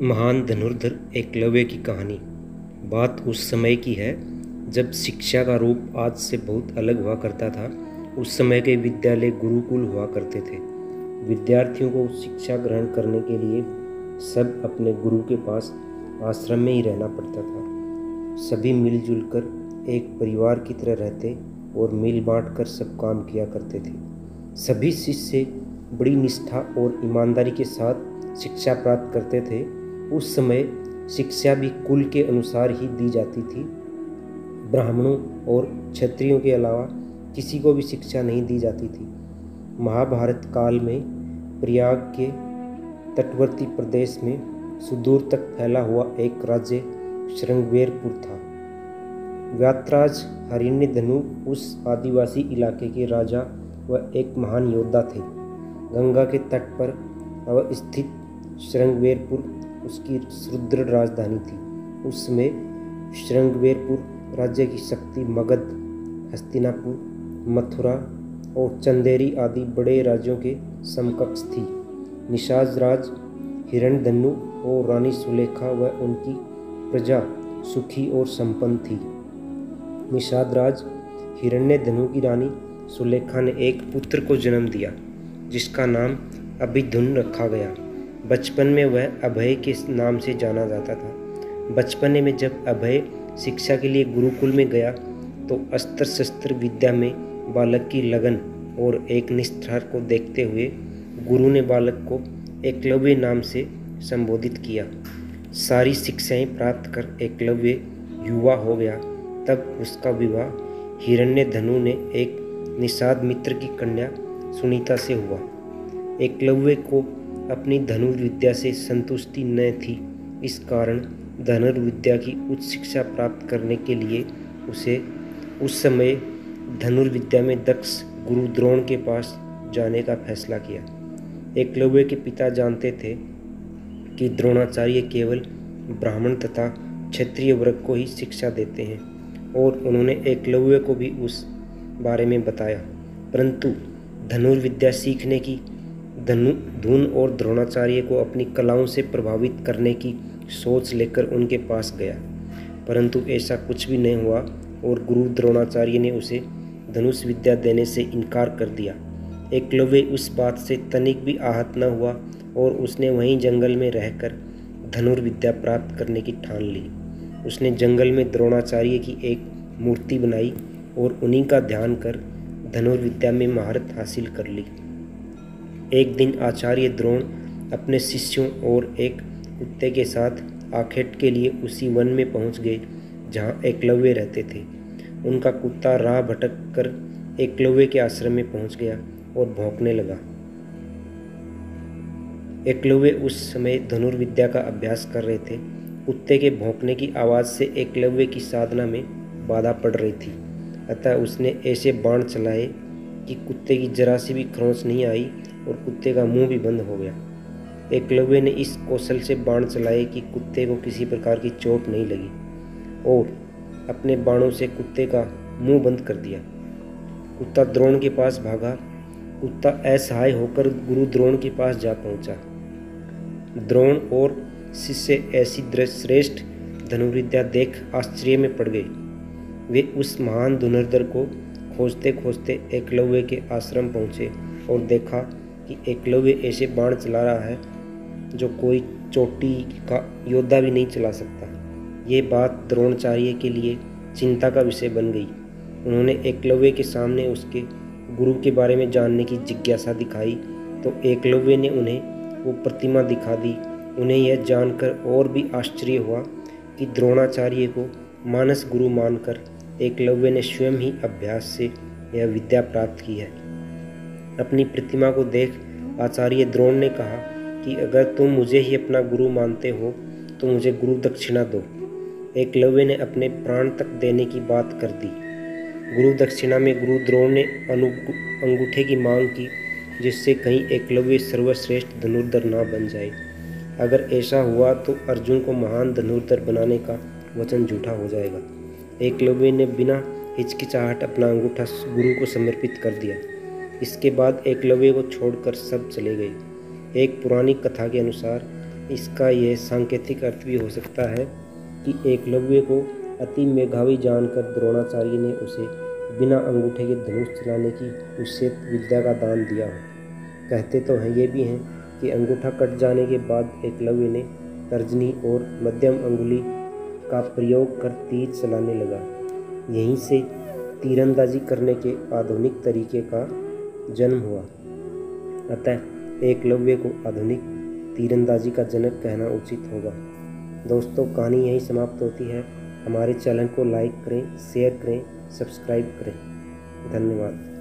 महान धनुर्धर एकलव्य की कहानी। बात उस समय की है जब शिक्षा का रूप आज से बहुत अलग हुआ करता था। उस समय के विद्यालय गुरुकुल हुआ करते थे। विद्यार्थियों को शिक्षा ग्रहण करने के लिए सब अपने गुरु के पास आश्रम में ही रहना पड़ता था। सभी मिलजुल कर एक परिवार की तरह रहते और मिल बांट कर सब काम किया करते थे। सभी शिष्य बड़ी निष्ठा और ईमानदारी के साथ शिक्षा प्राप्त करते थे। उस समय शिक्षा भी कुल के अनुसार ही दी जाती थी। ब्राह्मणों और क्षत्रियों के अलावा किसी को भी शिक्षा नहीं दी जाती थी। महाभारत काल में प्रयाग के तटवर्ती प्रदेश में सुदूर तक फैला हुआ एक राज्य श्रृंगवेरपुर था। व्यातराज हिरण्यधनु उस आदिवासी इलाके के राजा व एक महान योद्धा थे। गंगा के तट पर अवस्थित श्रृंगवेरपुर उसकी सुदृढ़ राजधानी थी। उस समय श्रृंगवेरपुर राज्य की शक्ति मगध, हस्तिनापुर, मथुरा और चंदेरी आदि बड़े राज्यों के समकक्ष थी। निषाद राज हिरण्यधनु और रानी सुलेखा व उनकी प्रजा सुखी और संपन्न थी। निषाद राज हिरण्यधनु की रानी सुलेखा ने एक पुत्र को जन्म दिया जिसका नाम अभिधुन रखा गया। बचपन में वह अभय के नाम से जाना जाता था। बचपन में जब अभय शिक्षा के लिए गुरुकुल में गया तो अस्त्र शस्त्र विद्या में बालक की लगन और एक निष्ठा को देखते हुए गुरु ने बालक को एकलव्य नाम से संबोधित किया। सारी शिक्षाएं प्राप्त कर एकलव्य युवा हो गया तब उसका विवाह हिरण्यधनु ने एक निषाद मित्र की कन्या सुनीता से हुआ। एकलव्य को अपनी धनुर्विद्या से संतुष्टि न थी। इस कारण धनुर्विद्या की उच्च शिक्षा प्राप्त करने के लिए उसे उस समय धनुर्विद्या में दक्ष गुरु द्रोण के पास जाने का फैसला किया। एकलव्य के पिता जानते थे कि द्रोणाचार्य केवल ब्राह्मण तथा क्षत्रिय वर्ग को ही शिक्षा देते हैं और उन्होंने एकलव्य को भी उस बारे में बताया। परंतु धनुर्विद्या सीखने की धुन और द्रोणाचार्य को अपनी कलाओं से प्रभावित करने की सोच लेकर उनके पास गया, परंतु ऐसा कुछ भी नहीं हुआ और गुरु द्रोणाचार्य ने उसे धनुष विद्या देने से इनकार कर दिया। एकलव्य उस बात से तनिक भी आहत न हुआ और उसने वहीं जंगल में रहकर धनुर्विद्या प्राप्त करने की ठान ली। उसने जंगल में द्रोणाचार्य की एक मूर्ति बनाई और उन्हीं का ध्यान कर धनुर्विद्या में महारत हासिल कर ली। एक दिन आचार्य द्रोण अपने शिष्यों और एक कुत्ते के साथ आखेट के लिए उसी वन में पहुंच गए जहां एकलव्य रहते थे। उनका कुत्ता राह भटक कर एकलव्य के आश्रम में पहुंच गया और भौंकने लगा। एकलव्य उस समय धनुर्विद्या का अभ्यास कर रहे थे। कुत्ते के भौंकने की आवाज़ से एकलव्य की साधना में बाधा पड़ रही थी, अतः उसने ऐसे बाण चलाए कि कुत्ते की जरा सी भी खरोंच नहीं आई और कुत्ते का मुंह भी बंद हो गया। एकलव्य ने इस कौशल से बाण चलाए कि कुत्ते को किसी प्रकार की चोट नहीं लगी और अपने बाणों से कुत्ते का मुंह बंद कर दिया। कुत्ता द्रोण के पास भागा। कुत्ता असहाय होकर गुरु द्रोण के पास जा पहुंचा। द्रोण और शिष्य ऐसी श्रेष्ठ धनुर्विद्या देख आश्चर्य में पड़ गए। वे उस महान धनुर्धर को खोजते खोजते एकलव्य के आश्रम पहुंचे और देखा कि एकलव्य ऐसे बाण चला रहा है जो कोई चोटी का योद्धा भी नहीं चला सकता। ये बात द्रोणाचार्य के लिए चिंता का विषय बन गई। उन्होंने एकलव्य के सामने उसके गुरु के बारे में जानने की जिज्ञासा दिखाई तो एकलव्य ने उन्हें वो प्रतिमा दिखा दी। उन्हें यह जानकर और भी आश्चर्य हुआ कि द्रोणाचार्य को मानस गुरु मानकर एकलव्य ने स्वयं ही अभ्यास से यह विद्या प्राप्त की है। अपनी प्रतिमा को देख आचार्य द्रोण ने कहा कि अगर तुम मुझे ही अपना गुरु मानते हो तो मुझे गुरु दक्षिणा दो। एकलव्य ने अपने प्राण तक देने की बात कर दी। गुरु दक्षिणा में गुरु द्रोण ने अंगूठे की मांग की जिससे कहीं एकलव्य सर्वश्रेष्ठ धनुर्धर ना बन जाए। अगर ऐसा हुआ तो अर्जुन को महान धनुर्धर बनाने का वचन झूठा हो जाएगा। एकलव्य ने बिना हिचकिचाहट अपना अंगूठा गुरु को समर्पित कर दिया। इसके बाद एकलव्य को छोड़कर सब चले गए। एक पुरानी कथा के अनुसार इसका यह सांकेतिक अर्थ भी हो सकता है कि एकलव्य को अति मेधावी जानकर द्रोणाचार्य ने उसे बिना अंगूठे के धनुष चलाने की उससे विद्या का दान दिया हो। कहते तो हैं ये भी हैं कि अंगूठा कट जाने के बाद एकलव्य ने तर्जनी और मध्यम अंगुली का प्रयोग कर तीर चलाने लगा। यहीं से तीरंदाजी करने के आधुनिक तरीके का जन्म हुआ। अतः एकलव्य को आधुनिक तीरंदाजी का जनक कहना उचित होगा। दोस्तों, कहानी यहीं समाप्त होती है। हमारे चैनल को लाइक करें, शेयर करें, सब्सक्राइब करें। धन्यवाद।